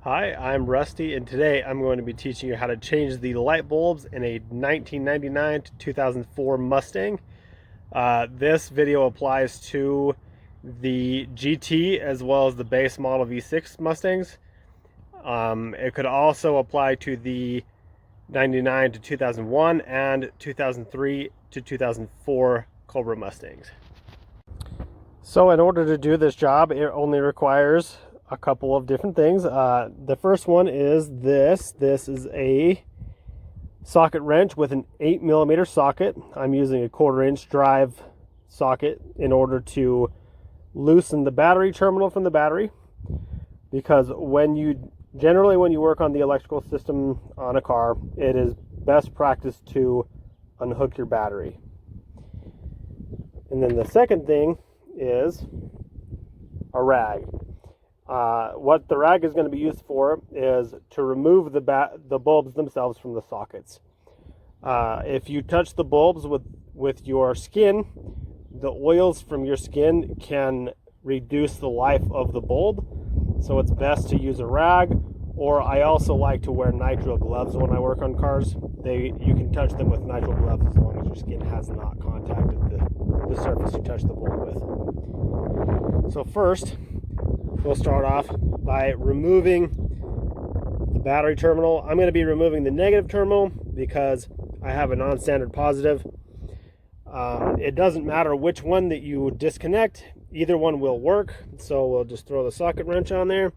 Hi, I'm Rusty, and today I'm going to be teaching you how to change the light bulbs in a 1999 to 2004 Mustang. This video applies to the GT as well as the base model V6 Mustangs. It could also apply to the 99 to 2001 and 2003 to 2004 Cobra Mustangs. So in order to do this job, it only requires a couple of different things. The first one is this. This is a socket wrench with an 8mm socket. I'm using a 1/4-inch drive socket in order to loosen the battery terminal from the battery, because generally when you work on the electrical system on a car, it is best practice to unhook your battery. And then the second thing is a rag. What the rag is going to be used for is to remove the bulbs themselves from the sockets. If you touch the bulbs with your skin, the oils from your skin can reduce the life of the bulb, so it's best to use a rag. Or I also like to wear nitrile gloves when I work on cars. You can touch them with nitrile gloves as long as your skin has not contacted the surface you touch the bulb with. So first, we'll start off by removing the battery terminal. I'm going to be removing the negative terminal because I have a non-standard positive. It doesn't matter which one that you disconnect, either one will work. So we'll just throw the socket wrench on there.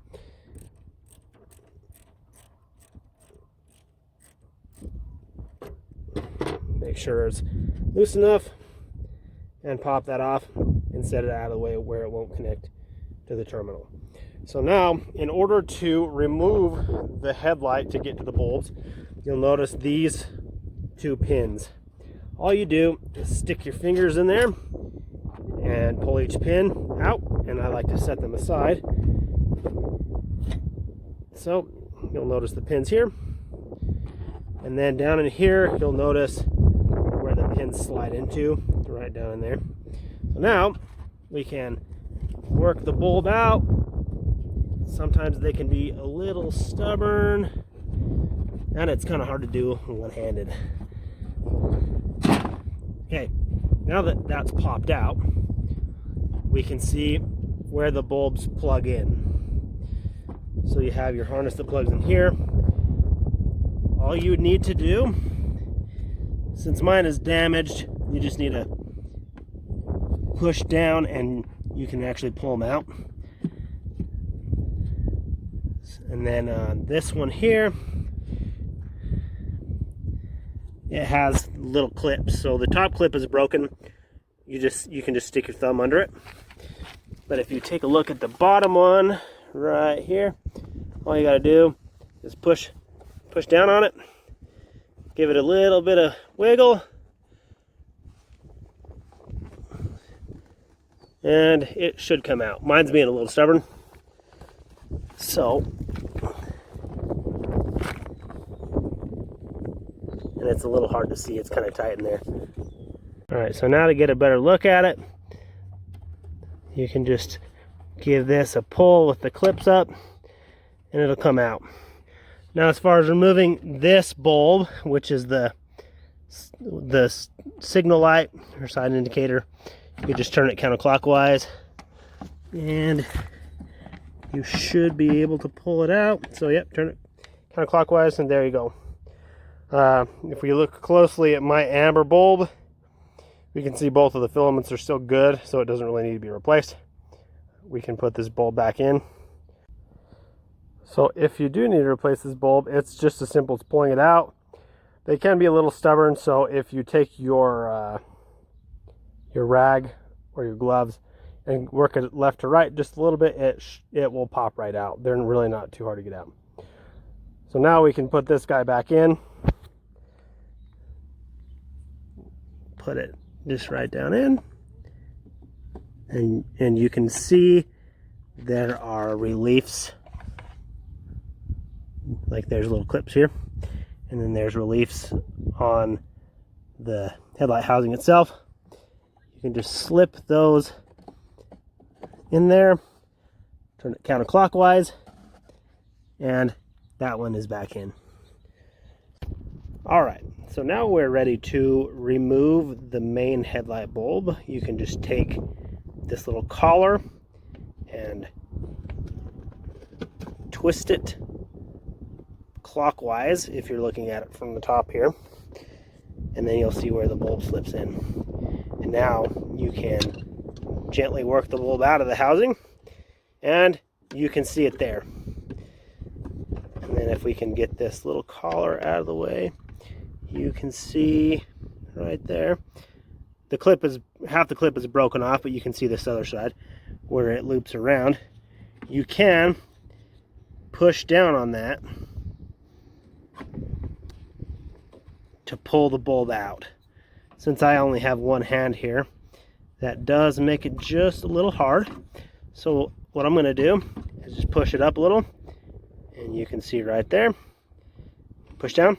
Make sure it's loose enough and pop that off and set it out of the way where it won't connect to the terminal. So now, in order to remove the headlight to get to the bulbs, you'll notice these two pins. All you do is stick your fingers in there and pull each pin out, and I like to set them aside. So you'll notice the pins here, and then down in here you'll notice where the pins slide into, right down in there. So now we can work the bulb out. Sometimes they can be a little stubborn, and it's kind of hard to do one-handed. Okay, now that that's popped out, we can see where the bulbs plug in. So you have your harness that plugs in here. All you need to do, since mine is damaged, you just need to push down and you can actually pull them out. And then this one here, it has little clips. So the top clip is broken. You can just stick your thumb under it. But if you take a look at the bottom one right here, all you got to do is push down on it, give it a little bit of wiggle, and it should come out. Mine's being a little stubborn, so, and it's a little hard to see, it's kind of tight in there. Alright, so now to get a better look at it, you can just give this a pull with the clips up and it'll come out. Now as far as removing this bulb, which is the signal light or side indicator, you just turn it counterclockwise and you should be able to pull it out. So yep, turn it counterclockwise and there you go. If we look closely at my amber bulb, we can see both of the filaments are still good, so it doesn't really need to be replaced. We can put this bulb back in. So if you do need to replace this bulb, it's just as simple as pulling it out. They can be a little stubborn, so if you take your rag or your gloves and work it left to right just a little bit, it will pop right out. They're really not too hard to get out. So now we can put this guy back in. Put it just right down in. And you can see there are reliefs. Like there's little clips here. And then there's reliefs on the headlight housing itself. You can just slip those in there, turn it counterclockwise, and that one is back in. All right, so now we're ready to remove the main headlight bulb. You can just take this little collar and twist it clockwise if you're looking at it from the top here, and then you'll see where the bulb slips in. And now you can gently work the bulb out of the housing, and you can see it there. And then if we can get this little collar out of the way, you can see right there. The clip is, half the clip is broken off, but you can see this other side where it loops around. You can push down on that to pull the bulb out. Since I only have one hand here, that does make it just a little hard. So what I'm going to do is just push it up a little, and you can see right there. Push down,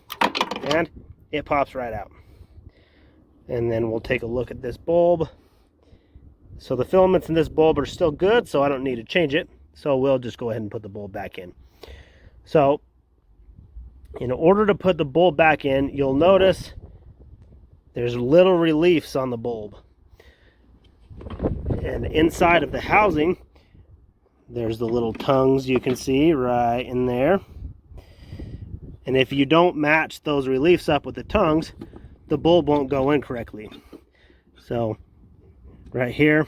and it pops right out. And then we'll take a look at this bulb. So the filaments in this bulb are still good, so I don't need to change it. So we'll just go ahead and put the bulb back in. So in order to put the bulb back in, you'll notice there's little reliefs on the bulb. And inside of the housing, there's the little tongues you can see right in there. And if you don't match those reliefs up with the tongues, the bulb won't go in correctly. So right here,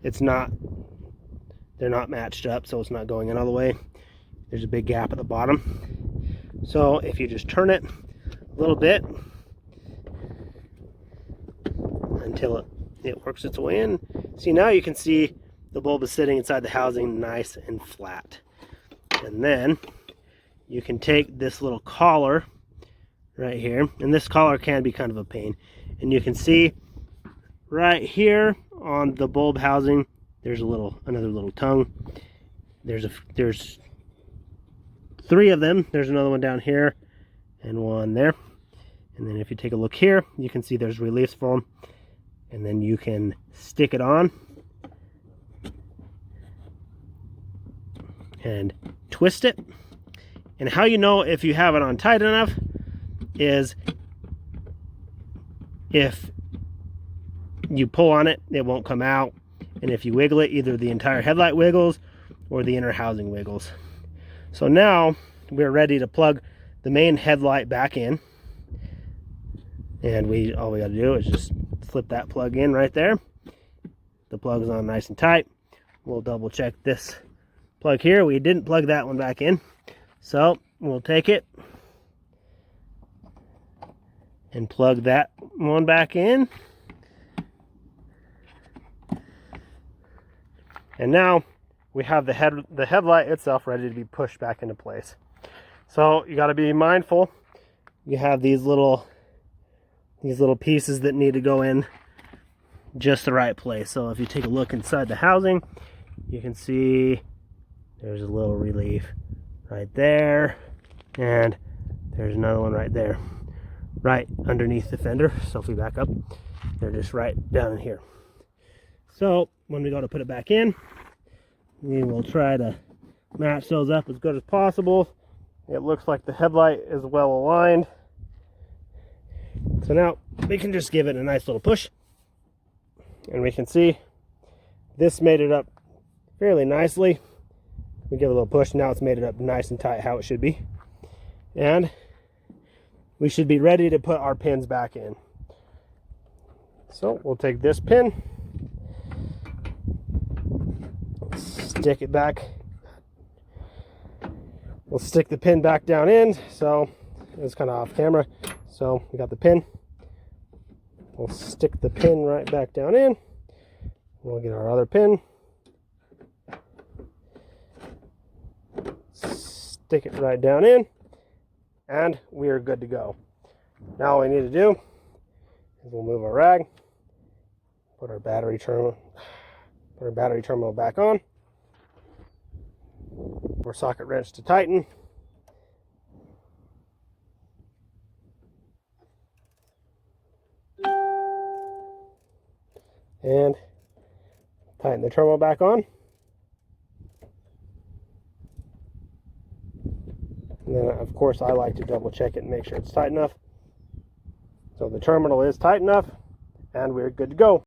they're not matched up, so it's not going in all the way. There's a big gap at the bottom. So if you just turn it a little bit until it works its way in. See, now you can see the bulb is sitting inside the housing nice and flat. And then you can take this little collar right here, and this collar can be kind of a pain. And you can see right here on the bulb housing, there's another little tongue. There's three of them. There's another one down here and one there. And then if you take a look here, you can see there's reliefs for them. And then you can stick it on and twist it. And how you know if you have it on tight enough is if you pull on it, it won't come out. And if you wiggle it, either the entire headlight wiggles or the inner housing wiggles. So now we're ready to plug the main headlight back in. And all we got to do is just slip that plug in right there. The plug is on nice and tight. We'll double check this plug here. We didn't plug that one back in. So we'll take it and plug that one back in. And now we have the headlight itself ready to be pushed back into place. So you got to be mindful. You have these little pieces that need to go in just the right place. So if you take a look inside the housing, you can see there's a little relief right there, and there's another one right there, right underneath the fender. So if we back up, they're just right down in here. So when we go to put it back in, we will try to match those up as good as possible. It looks like the headlight is well aligned. So now we can just give it a nice little push, and we can see this made it up fairly nicely. We give it a little push, now it's made it up nice and tight how it should be. And we should be ready to put our pins back in. So we'll take this pin, stick it back. We'll stick the pin back down in. So it's kind of off camera. So we got the pin. We'll stick the pin right back down in. We'll get our other pin. Stick it right down in. And we are good to go. Now all we need to do is we'll move our rag, put our battery terminal back on. Our socket wrench to tighten. And tighten the terminal back on. And then, of course, I like to double check it and make sure it's tight enough. So the terminal is tight enough, and we're good to go.